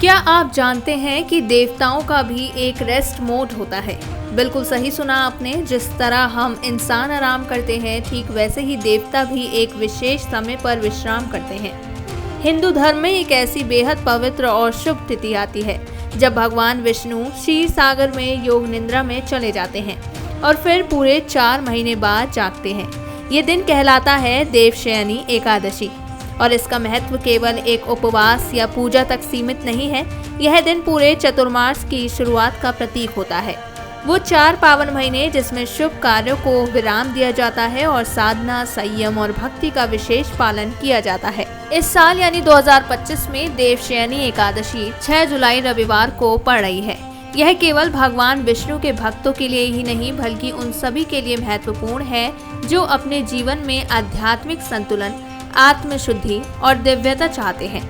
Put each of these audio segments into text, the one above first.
क्या आप जानते हैं कि देवताओं का भी एक रेस्ट मोड होता है? बिल्कुल सही सुना आपने। जिस तरह हम इंसान आराम करते हैं, ठीक वैसे ही देवता भी एक विशेष समय पर विश्राम करते हैं। हिंदू धर्म में एक ऐसी बेहद पवित्र और शुभ तिथि आती है जब भगवान विष्णु क्षीर सागर में योग निद्रा में चले जाते हैं और फिर पूरे 4 महीने बाद जागते हैं। ये दिन कहलाता है देवशयनी एकादशी और इसका महत्व केवल एक उपवास या पूजा तक सीमित नहीं है। यह दिन पूरे चतुर्मास की शुरुआत का प्रतीक होता है। वो 4 पावन महीने जिसमें शुभ कार्यों को विराम दिया जाता है और साधना, संयम और भक्ति का विशेष पालन किया जाता है। इस साल यानी 2025 में देवशयनी एकादशी 6 जुलाई रविवार को पड़ रही है। यह केवल भगवान विष्णु के भक्तों के लिए ही नहीं बल्कि उन सभी के लिए महत्वपूर्ण है जो अपने जीवन में आध्यात्मिक संतुलन, आत्मशुद्धि और दिव्यता चाहते हैं।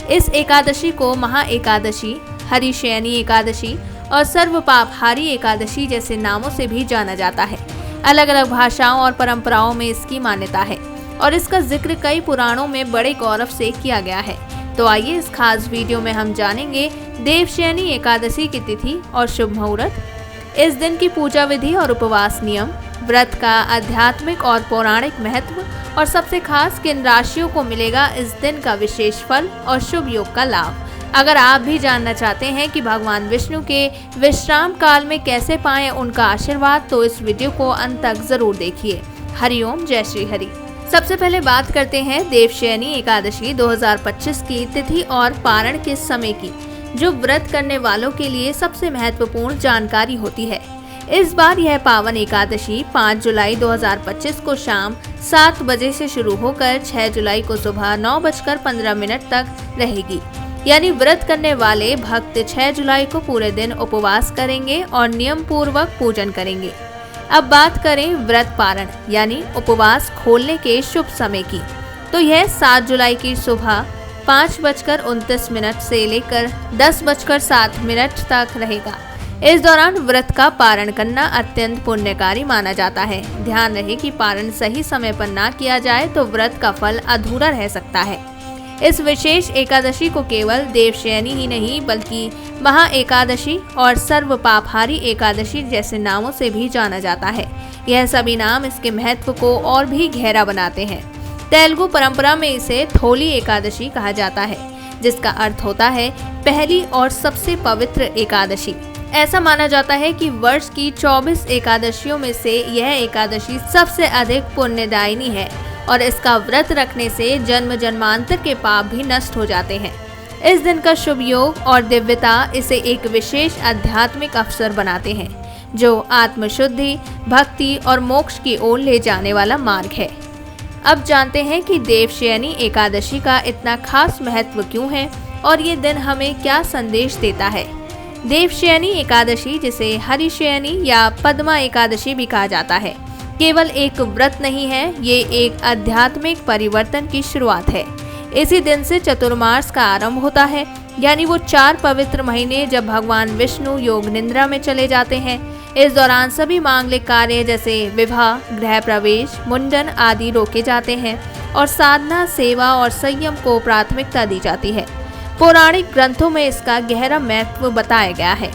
इस एकादशी को महा एकादशी, हरिशयनी एकादशी और सर्व पापहारी एकादशी जैसे नामों से भी जाना जाता है। अलग अलग भाषाओं और परंपराओं में इसकी मान्यता है और इसका जिक्र कई पुराणों में बड़े गौरव से किया गया है। तो आइए इस खास वीडियो में हम जानेंगे देवशयनी एकादशी की तिथि और शुभ मुहूर्त, इस दिन की पूजा विधि और उपवास नियम, व्रत का आध्यात्मिक और पौराणिक महत्व और सबसे खास किन राशियों को मिलेगा इस दिन का विशेष फल और शुभ योग का लाभ। अगर आप भी जानना चाहते हैं कि भगवान विष्णु के विश्राम काल में कैसे पाएं उनका आशीर्वाद, तो इस वीडियो को अंत तक जरूर देखिए। हरिओम, जय श्री हरि। सबसे पहले बात करते हैं देवशयनी एकादशी 2025 की तिथि और पारण के समय की, जो व्रत करने वालों के लिए सबसे महत्वपूर्ण जानकारी होती है। इस बार यह पावन एकादशी 5 जुलाई 2025 को शाम 7 बजे से शुरू होकर 6 जुलाई को सुबह 9:15 तक रहेगी। यानी व्रत करने वाले भक्त 6 जुलाई को पूरे दिन उपवास करेंगे और नियम पूर्वक पूजन करेंगे। अब बात करें व्रत पारण यानी उपवास खोलने के शुभ समय की, तो यह 7 जुलाई की सुबह 5:29 से लेकर 10:07 तक रहेगा। इस दौरान व्रत का पारण करना अत्यंत पुण्यकारी माना जाता है। ध्यान रहे कि पारण सही समय पर ना किया जाए तो व्रत का फल अधूरा रह सकता है। इस विशेष एकादशी को केवल देवशयनी ही नहीं बल्कि महा एकादशी और सर्व पापहारी एकादशी जैसे नामों से भी जाना जाता है। यह सभी नाम इसके महत्व को और भी गहरा बनाते हैं। तेलुगु परंपरा में इसे थोली एकादशी कहा जाता है, जिसका अर्थ होता है पहली और सबसे पवित्र एकादशी। ऐसा माना जाता है कि वर्ष की 24 एकादशियों में से यह एकादशी सबसे अधिक पुण्यदायिनी है और इसका व्रत रखने से जन्म जन्मांतर के पाप भी नष्ट हो जाते हैं। इस दिन का शुभ योग और दिव्यता इसे एक विशेष आध्यात्मिक अवसर बनाते हैं, जो आत्मशुद्धि, भक्ति और मोक्ष की ओर ले जाने वाला मार्ग है। अब जानते हैं कि देवशयनी एकादशी का इतना खास महत्व क्यों है और ये दिन हमें क्या संदेश देता है। देवशयनी एकादशी, जिसे हरिशयनी या पद्मा एकादशी भी कहा जाता है, केवल एक व्रत नहीं है, ये एक आध्यात्मिक परिवर्तन की शुरुआत है। इसी दिन से चतुर्मास का आरंभ होता है, यानी वो 4 पवित्र महीने जब भगवान विष्णु योग निद्रा में चले जाते हैं। इस दौरान सभी मांगलिक कार्य जैसे विवाह, गृह प्रवेश, मुंडन आदि रोके जाते हैं और साधना, सेवा और संयम को प्राथमिकता दी जाती है। पौराणिक ग्रंथों में इसका गहरा महत्व बताया गया है।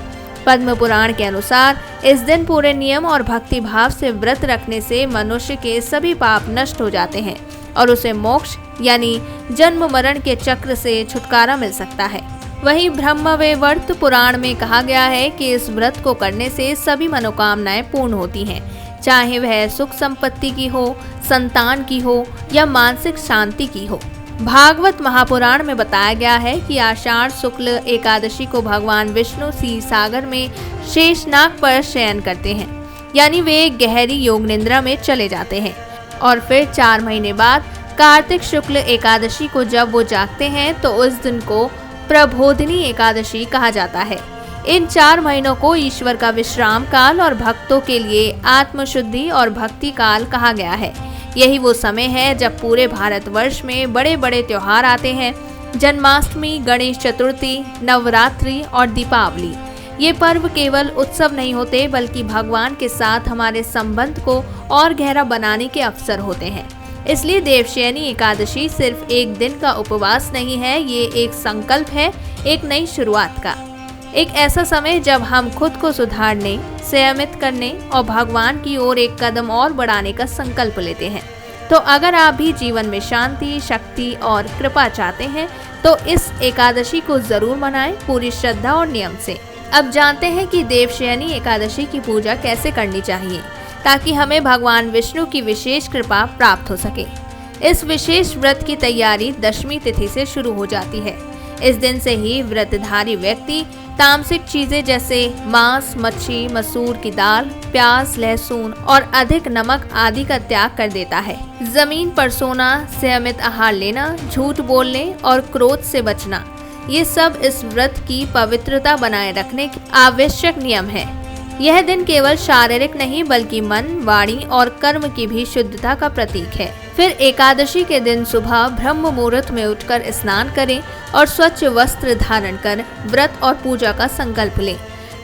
पद्म पुराण के अनुसार इस दिन पूरे नियम और भक्ति भाव से व्रत रखने से मनुष्य के सभी पाप नष्ट हो जाते हैं और उसे मोक्ष यानी जन्म मरण के चक्र से छुटकारा मिल सकता है। वहीं ब्रह्मवैवर्त पुराण में कहा गया है कि इस व्रत को करने से सभी मनोकामनाएं पूर्ण होती हैं, चाहे वह सुख संपत्ति की हो, संतान की हो या मानसिक शांति की हो। भागवत महापुराण में बताया गया है कि आषाढ़ शुक्ल एकादशी को भगवान विष्णु क्षीर सागर में शेषनाग पर शयन करते हैं, यानी वे एक गहरी योग निद्रा में चले जाते हैं और फिर 4 महीने बाद कार्तिक शुक्ल एकादशी को जब वो जागते हैं तो उस दिन को प्रबोधिनी एकादशी कहा जाता है। इन 4 महीनों को ईश्वर का विश्राम काल और भक्तों के लिए आत्मशुद्धि और भक्ति काल कहा गया है। यही वो समय है जब पूरे भारतवर्ष में बड़े बड़े त्योहार आते हैं। जन्माष्टमी, गणेश चतुर्थी, नवरात्रि और दीपावली। ये पर्व केवल उत्सव नहीं होते बल्कि भगवान के साथ हमारे संबंध को और गहरा बनाने के अवसर होते हैं। इसलिए देवशयनी एकादशी सिर्फ एक दिन का उपवास नहीं है, ये एक संकल्प है, एक नई शुरुआत का। एक ऐसा समय जब हम खुद को सुधारने, संयमित करने और भगवान की ओर एक कदम और बढ़ाने का संकल्प लेते हैं। तो अगर आप भी जीवन में शांति, शक्ति और कृपा चाहते हैं तो इस एकादशी को जरूर मनाएं, पूरी श्रद्धा और नियम से। अब जानते हैं कि देवशयनी एकादशी की पूजा कैसे करनी चाहिए ताकि हमें भगवान विष्णु की विशेष कृपा प्राप्त हो सके। इस विशेष व्रत की तैयारी दशमी तिथि से शुरू हो जाती है। इस दिन से ही व्रतधारी व्यक्ति तामसिक चीजें जैसे मांस, मच्छी, मसूर की दाल, प्याज, लहसुन और अधिक नमक आदि का त्याग कर देता है। जमीन पर सोना, संयमित आहार लेना, झूठ बोलने और क्रोध से बचना, ये सब इस व्रत की पवित्रता बनाए रखने के आवश्यक नियम है। यह दिन केवल शारीरिक नहीं बल्कि मन, वाणी और कर्म की भी शुद्धता का प्रतीक है। फिर एकादशी के दिन सुबह ब्रह्म मुहूर्त में उठकर स्नान करें और स्वच्छ वस्त्र धारण कर व्रत और पूजा का संकल्प लें।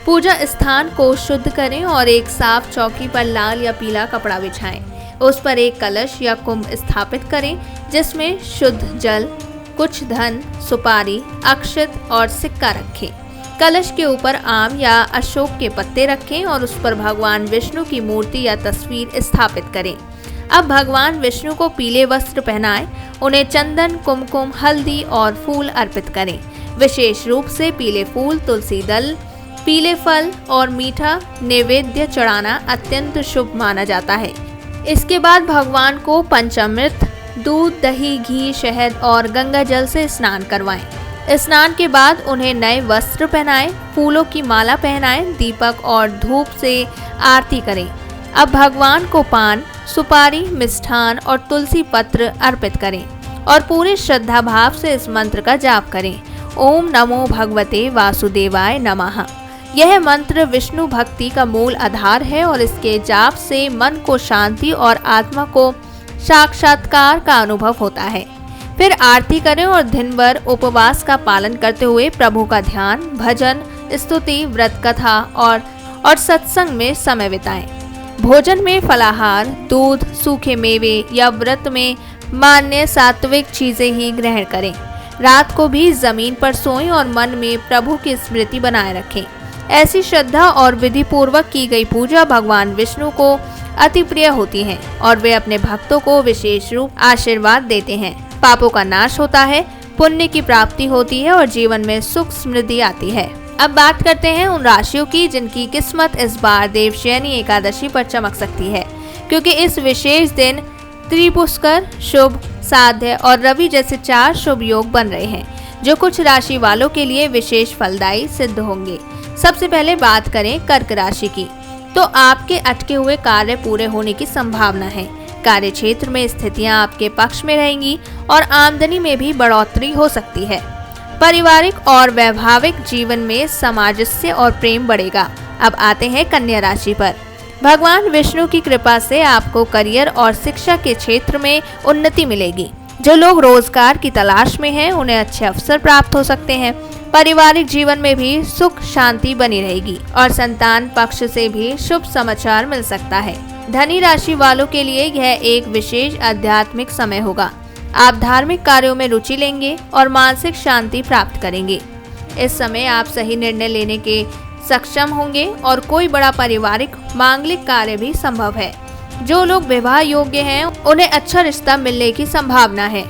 पूजा स्थान को शुद्ध करें और एक साफ चौकी पर लाल या पीला कपड़ा बिछाएं। उस पर एक कलश या कुंभ स्थापित करें जिसमें शुद्ध जल, कुछ धन, सुपारी, अक्षत और सिक्का रखें। कलश के ऊपर आम या अशोक के पत्ते रखें और उस पर भगवान विष्णु की मूर्ति या तस्वीर स्थापित करें। अब भगवान विष्णु को पीले वस्त्र पहनाएं, उन्हें चंदन, कुमकुम, हल्दी और फूल अर्पित करें। विशेष रूप से पीले फूल, तुलसी दल, पीले फल और मीठा नैवेद्य चढ़ाना अत्यंत शुभ माना जाता है। इसके बाद भगवान को पंचामृत, दूध, दही, घी, शहद और गंगा जल से स्नान करवाएं। स्नान के बाद उन्हें नए वस्त्र पहनाएं, फूलों की माला पहनाएं, दीपक और धूप से आरती करें। अब भगवान को पान, सुपारी, मिष्ठान और तुलसी पत्र अर्पित करें और पूरे श्रद्धा भाव से इस मंत्र का जाप करें। ओम नमो भगवते वासुदेवाय नमः। यह मंत्र विष्णु भक्ति का मूल आधार है और इसके जाप से मन को शांति और आत्मा को साक्षात्कार का अनुभव होता है। फिर आरती करें और दिन भर उपवास का पालन करते हुए प्रभु का ध्यान, भजन, स्तुति, व्रत कथा और सत्संग में समय बिताएं। भोजन में फलाहार, दूध, सूखे मेवे या व्रत में मान्य सात्विक चीजें ही ग्रहण करें। रात को भी जमीन पर सोएं और मन में प्रभु की स्मृति बनाए रखें। ऐसी श्रद्धा और विधि पूर्वक की गई पूजा भगवान विष्णु को अति प्रिय होती है और वे अपने भक्तों को विशेष रूप आशीर्वाद देते हैं। पापों का नाश होता है, पुण्य की प्राप्ति होती है और जीवन में सुख समृद्धि आती है। अब बात करते हैं उन राशियों की जिनकी किस्मत इस बार देवशयनी एकादशी पर चमक सकती है, क्योंकि इस विशेष दिन त्रिपुष्कर, शुभ, साध्य और रवि जैसे 4 शुभ योग बन रहे हैं जो कुछ राशि वालों के लिए विशेष फलदायी सिद्ध होंगे। सबसे पहले बात करें कर्क राशि की, तो आपके अटके हुए कार्य पूरे होने की संभावना है। कार्य क्षेत्र में स्थितियां आपके पक्ष में रहेंगी और आमदनी में भी बढ़ोतरी हो सकती है। पारिवारिक और वैवाहिक जीवन में सामंजस्य और प्रेम बढ़ेगा। अब आते हैं कन्या राशि पर। भगवान विष्णु की कृपा से आपको करियर और शिक्षा के क्षेत्र में उन्नति मिलेगी। जो लोग रोजगार की तलाश में हैं, उन्हें अच्छे अवसर प्राप्त हो सकते हैं। पारिवारिक जीवन में भी सुख शांति बनी रहेगी और संतान पक्ष से भी शुभ समाचार मिल सकता है। धनी राशि वालों के लिए यह एक विशेष आध्यात्मिक समय होगा। आप धार्मिक कार्यों में रुचि लेंगे और मानसिक शांति प्राप्त करेंगे। इस समय आप सही निर्णय लेने के सक्षम होंगे और कोई बड़ा पारिवारिक मांगलिक कार्य भी संभव है। जो लोग विवाह योग्य हैं, उन्हें अच्छा रिश्ता मिलने की संभावना है।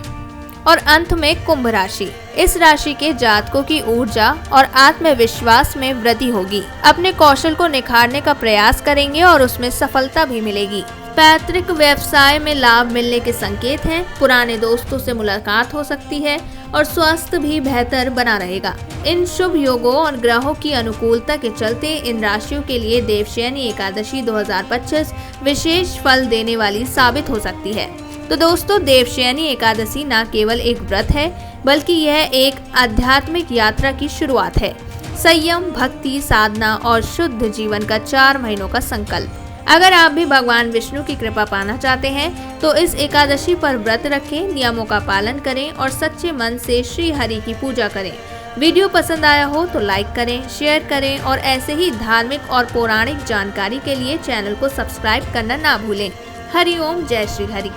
और अंत में कुंभ राशि। इस राशि के जातकों की ऊर्जा और आत्मविश्वास में वृद्धि होगी। अपने कौशल को निखारने का प्रयास करेंगे और उसमें सफलता भी मिलेगी। पैतृक व्यवसाय में लाभ मिलने के संकेत हैं। पुराने दोस्तों से मुलाकात हो सकती है और स्वास्थ्य भी बेहतर बना रहेगा। इन शुभ योगों और ग्रहों की अनुकूलता के चलते इन राशियों के लिए देवशयनी एकादशी 2025 विशेष फल देने वाली साबित हो सकती है। तो दोस्तों, देवशयनी एकादशी न केवल एक व्रत है, बल्कि यह एक आध्यात्मिक यात्रा की शुरुआत है। संयम, भक्ति, साधना और शुद्ध जीवन का 4 महीनों का संकल्प। अगर आप भी भगवान विष्णु की कृपा पाना चाहते हैं तो इस एकादशी पर व्रत रखें, नियमों का पालन करें और सच्चे मन से श्री हरि की पूजा करें। वीडियो पसंद आया हो तो लाइक करें, शेयर करें और ऐसे ही धार्मिक और पौराणिक जानकारी के लिए चैनल को सब्सक्राइब करना ना भूलें। हरि ओम, जय श्री हरि।